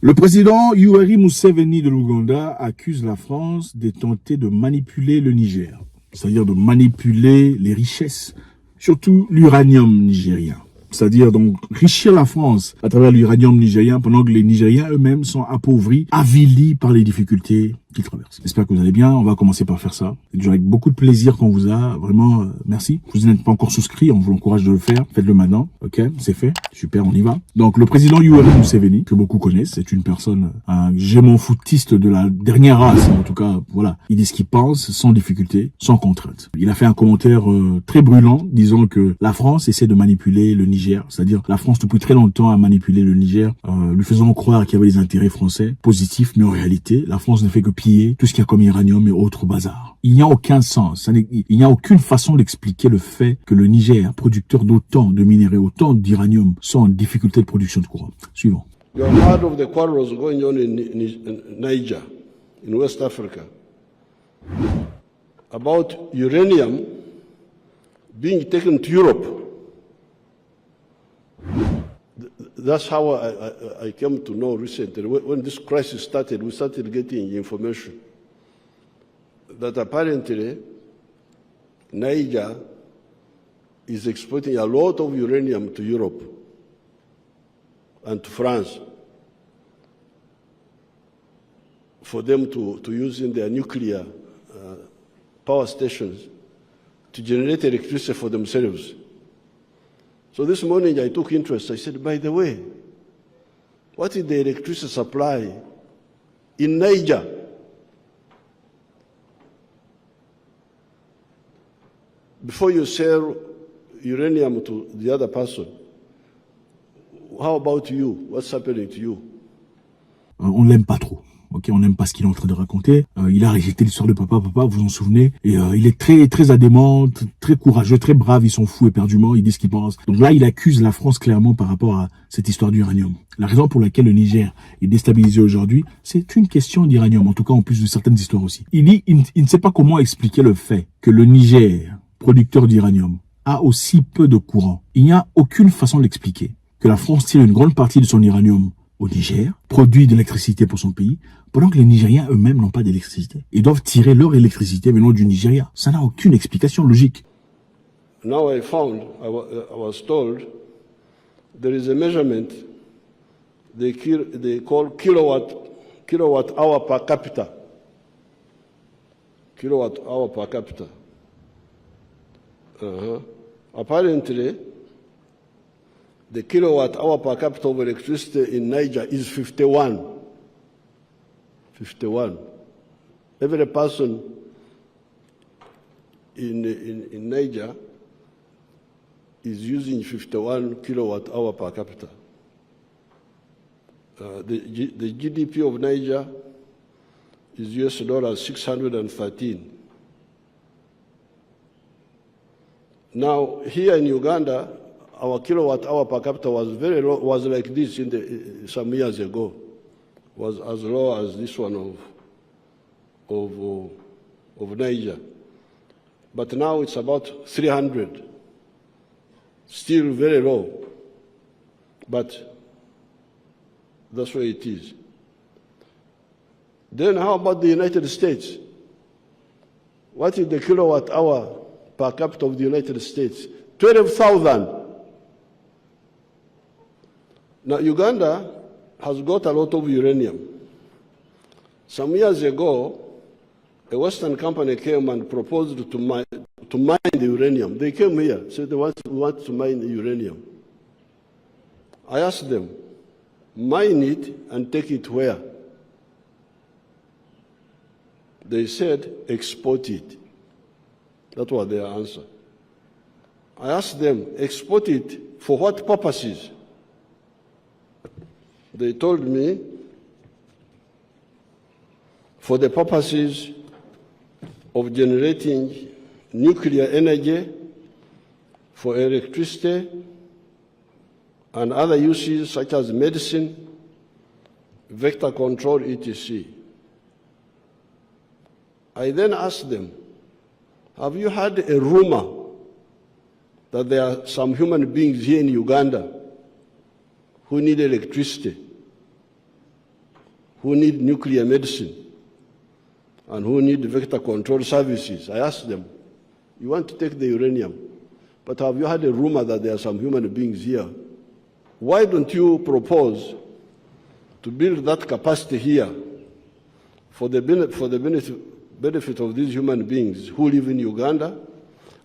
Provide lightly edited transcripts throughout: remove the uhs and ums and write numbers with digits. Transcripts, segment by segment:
Le président Yoweri Museveni de l'Ouganda accuse la France de tenter de manipuler le Niger, c'est-à-dire de manipuler les richesses, surtout l'uranium nigérien. C'est-à-dire donc enrichir la France à travers l'uranium nigérien pendant que les Nigériens eux-mêmes sont appauvris, avilis par les difficultés qu'ils traversent. J'espère que vous allez bien. On va commencer par faire ça. C'est toujours avec beaucoup de plaisir qu'on vous a. Vraiment, merci. Si vous n'êtes pas encore souscrit, on vous encourage de le faire. Faites-le maintenant. Ok, c'est fait. Super, on y va. Donc, le président Yoweri Museveni, que beaucoup connaissent, c'est une personne, un gémon footiste de la dernière race. En tout cas, voilà. Il dit ce qu'il pense, sans difficulté, sans contrainte. Il a fait un commentaire très brûlant, disant que la France essaie de manipuler le Niger. C'est-à-dire, la France, depuis très longtemps, a manipulé le Niger, lui faisant croire qu'il y avait des intérêts français positifs, mais en réalité, la France ne fait que piller tout ce qu'il y a comme uranium et autres bazar. Il n'y a aucun sens, il n'y a aucune façon d'expliquer le fait que le Niger, producteur d'autant de minéraux, autant d'uranium, sont en difficulté de production de courant. Suivant. You have heard of the quarrels going on in Niger, in West Africa, about uranium being taken to Europe. That's how I came to know recently. When this crisis started, we started getting information that apparently Niger is exporting a lot of uranium to Europe and to France for them to use in their nuclear power stations to generate electricity for themselves. So this morning I took interest. I said, by the way, what is the electricity supply in Niger? Before you sell uranium to the other person, how about you? What's happening to you? On l'aime pas trop. Ok, on n'aime pas ce qu'il est en train de raconter. Il a rejeté l'histoire de papa, vous vous en souvenez. Et il est très adamant, très courageux, très brave. Ils sont fous éperdument, il dit ce qu'il pense. Donc là, il accuse la France clairement par rapport à cette histoire d'uranium. La raison pour laquelle le Niger est déstabilisé aujourd'hui, c'est une question d'uranium, en tout cas en plus de certaines histoires aussi. Il dit, il ne sait pas comment expliquer le fait que le Niger, producteur d'uranium, a aussi peu de courant. Il n'y a aucune façon d'expliquer que la France tire une grande partie de son uranium au Niger, produit de l'électricité pour son pays, pendant que les Nigériens eux-mêmes n'ont pas d'électricité. Ils doivent tirer leur électricité venant du Nigeria. Ça n'a aucune explication logique. Now I was told, there is a measurement they call kilowatt hour per capita. Kilowatt hour per capita. Apparently, the kilowatt hour per capita of electricity in Niger is 51. 51. Every person in Niger is using 51 kilowatt hour per capita. The GDP of Niger is US dollars 613. Now, here in Uganda, our kilowatt hour per capita was very low, was like this some years ago, was as low as this one of Niger. But now it's about 300, still very low, but that's where it is. Then how about the United States? What is the kilowatt hour per capita of the United States? 12,000. Now, Uganda has got a lot of uranium. Some years ago, a Western company came and proposed to mine the uranium. They came here, said they want to mine the uranium. I asked them, mine it and take it where? They said, export it. That was their answer. I asked them, export it for what purposes? They told me, for the purposes of generating nuclear energy, for electricity, and other uses such as medicine, vector control, etc. I then asked them, have you heard a rumor that there are some human beings here in Uganda who need electricity? who need nuclear medicine and who need vector control services. I asked them, you want to take the uranium, but have you had a rumor that there are some human beings here? Why don't you propose to build that capacity here for the benefit of these human beings who live in Uganda?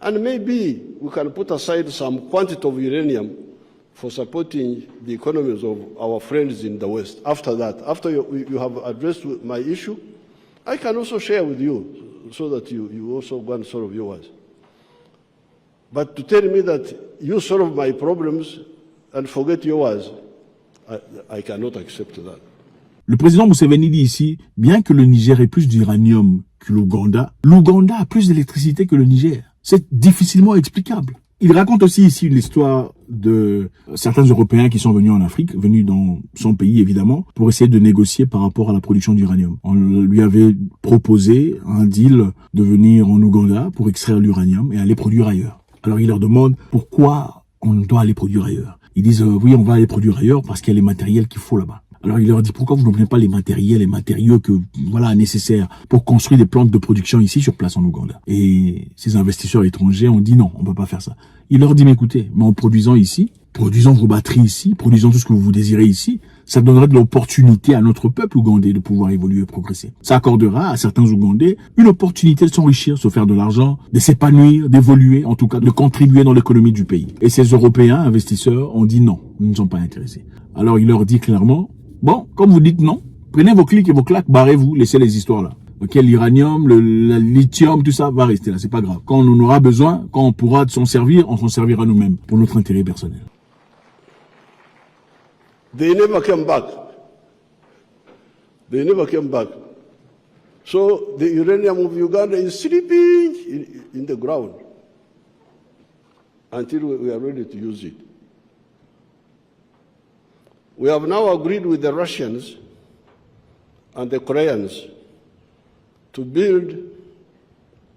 And maybe we can put aside some quantity of uranium for supporting the economies of our friends in the West. After that, after you have addressed my issue, I can also share with you so that you also go and solve yours. But to tell me that you solve my problems and forget yours, I cannot accept that. Le président Museveni dit ici, bien que le Niger ait plus d'uranium que l'Ouganda, l'Ouganda a plus d'électricité que le Niger. C'est difficilement explicable. Il raconte aussi ici l'histoire de certains Européens qui sont venus en Afrique, venus dans son pays évidemment, pour essayer de négocier par rapport à la production d'uranium. On lui avait proposé un deal de venir en Ouganda pour extraire l'uranium et aller produire ailleurs. Alors il leur demande pourquoi on doit aller produire ailleurs. Ils disent oui, on va aller produire ailleurs parce qu'il y a les matériels qu'il faut là-bas. Alors il leur dit pourquoi vous ne prenez pas les matériaux que voilà nécessaires pour construire des plantes de production ici sur place en Ouganda. Et ces investisseurs étrangers ont dit non, on peut pas faire ça. Il leur dit mais écoutez, mais en produisant ici, produisons vos batteries ici, produisons tout ce que vous désirez ici, ça donnerait de l'opportunité à notre peuple ougandais de pouvoir évoluer et progresser. Ça accordera à certains Ougandais une opportunité de s'enrichir, de se faire de l'argent, de s'épanouir, d'évoluer, en tout cas de contribuer dans l'économie du pays. Et ces Européens investisseurs ont dit non, nous ne sommes pas intéressés. Alors il leur dit clairement, bon, comme vous dites non, prenez vos clics et vos claques, barrez-vous, laissez les histoires là. Ok, l'uranium, le lithium, tout ça va rester là, c'est pas grave. Quand on en aura besoin, quand on pourra s'en servir, on s'en servira nous-mêmes pour notre intérêt personnel. They never came back. They never came back. So the uranium of Uganda is sleeping in the ground until we are ready to use it. We have now agreed with the Russians and the Koreans to build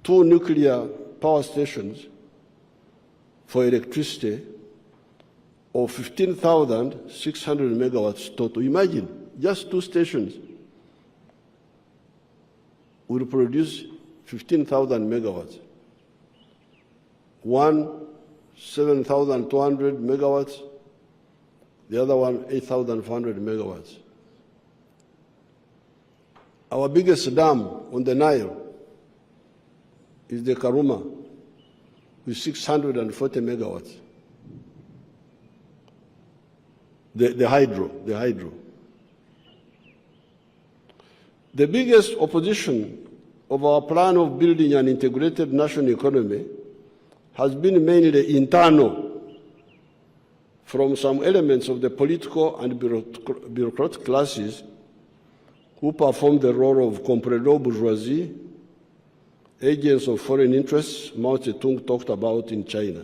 2 nuclear power stations for electricity of 15,600 megawatts total. Imagine, just 2 stations will produce 15,000 megawatts. One, 7,200 megawatts, the other one, 8,400 megawatts. Our biggest dam on the Nile is the Karuma with 640 megawatts. The hydro. The biggest opposition of our plan of building an integrated national economy has been mainly internal, from some elements of the political and bureaucratic classes who perform the role of comprador bourgeoisie, agents of foreign interests, Mao Zedong talked about in China.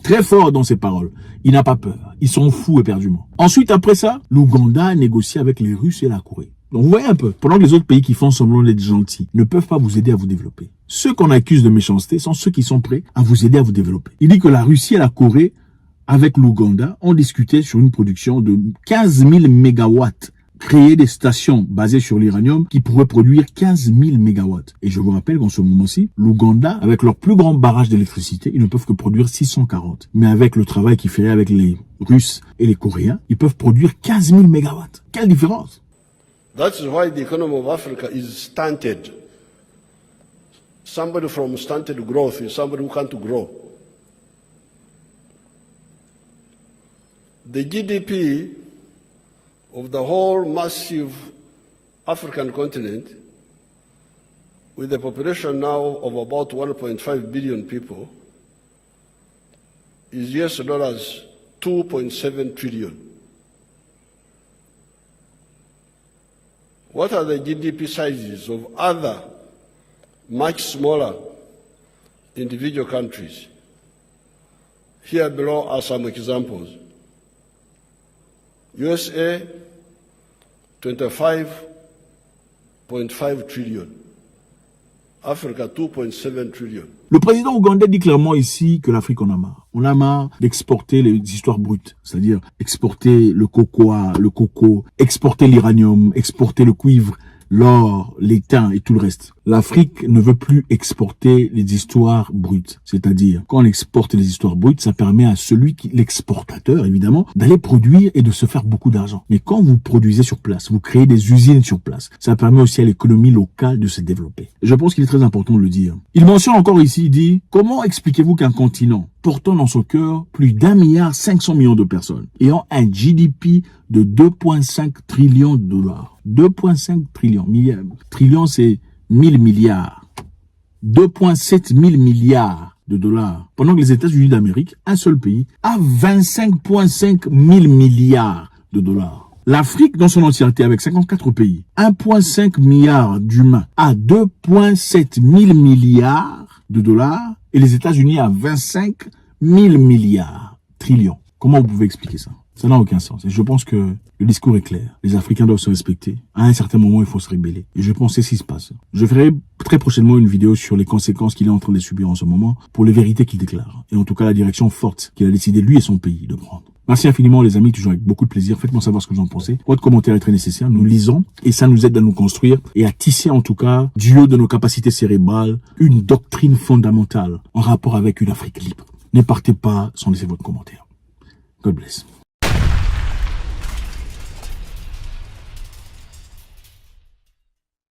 Très fort dans ses paroles. Il n'a pas peur. Ils sont fous éperdument. Ensuite, après ça, l'Ouganda a négocié avec les Russes et la Corée. Donc vous voyez un peu, pendant que les autres pays qui font semblant d'être gentils ne peuvent pas vous aider à vous développer. Ceux qu'on accuse de méchanceté sont ceux qui sont prêts à vous aider à vous développer. Il dit que la Russie et la Corée, avec l'Ouganda, ont discuté sur une production de 15 000 mégawatts. Créer des stations basées sur l'uranium qui pourraient produire 15 000 mégawatts. Et je vous rappelle qu'en ce moment-ci, l'Ouganda, avec leur plus grand barrage d'électricité, ils ne peuvent que produire 640. Mais avec le travail qu'ils feraient avec les Russes et les Coréens, ils peuvent produire 15 000 mégawatts. Quelle différence! That's why the economy of Africa is stunted. Somebody from stunted growth is somebody who can't grow. The GDP of the whole massive African continent, with a population now of about 1.5 billion people, is US dollars 2.7 trillion. What are the GDP sizes of other much smaller individual countries? Here below are some examples. USA, 25.5 trillion. Africa 2.7 trillion. Le président ougandais dit clairement ici que l'Afrique en a marre. On a marre d'exporter les histoires brutes, c'est-à-dire exporter le coco, exporter l'uranium, exporter le cuivre, l'or, l'étain et tout le reste. L'Afrique ne veut plus exporter les histoires brutes. C'est-à-dire, quand on exporte les histoires brutes, ça permet à celui qui, l'exportateur évidemment, d'aller produire et de se faire beaucoup d'argent. Mais quand vous produisez sur place, vous créez des usines sur place, ça permet aussi à l'économie locale de se développer. Je pense qu'il est très important de le dire. Il mentionne encore ici, il dit, comment expliquez-vous qu'un continent portant dans son cœur plus d'1,5 milliard de personnes, ayant un GDP de 2,5 trillions de dollars, 2,5 trillions, trillion c'est 1000 milliards, 2,7 milliards de dollars, pendant que les États-Unis d'Amérique, un seul pays, a 25,5 milliards de dollars. L'Afrique dans son entièreté avec 54 pays, 1,5 milliard d'humains, a 2,7 milliards de dollars et les États-Unis à 25 000 milliards, trillions. Comment vous pouvez expliquer ça? Ça n'a aucun sens. Et je pense que le discours est clair. Les Africains doivent se respecter. À un certain moment, il faut se rebeller. Et je pense que c'est ce qui se passe. Je ferai très prochainement une vidéo sur les conséquences qu'il est en train de subir en ce moment pour les vérités qu'il déclare. Et en tout cas, la direction forte qu'il a décidé, lui et son pays, de prendre. Merci infiniment les amis, toujours avec beaucoup de plaisir. Faites-moi savoir ce que vous en pensez. Votre commentaire est très nécessaire. Nous lisons et ça nous aide à nous construire et à tisser en tout cas, du haut de nos capacités cérébrales, une doctrine fondamentale en rapport avec une Afrique libre. Ne partez pas sans laisser votre commentaire. God bless.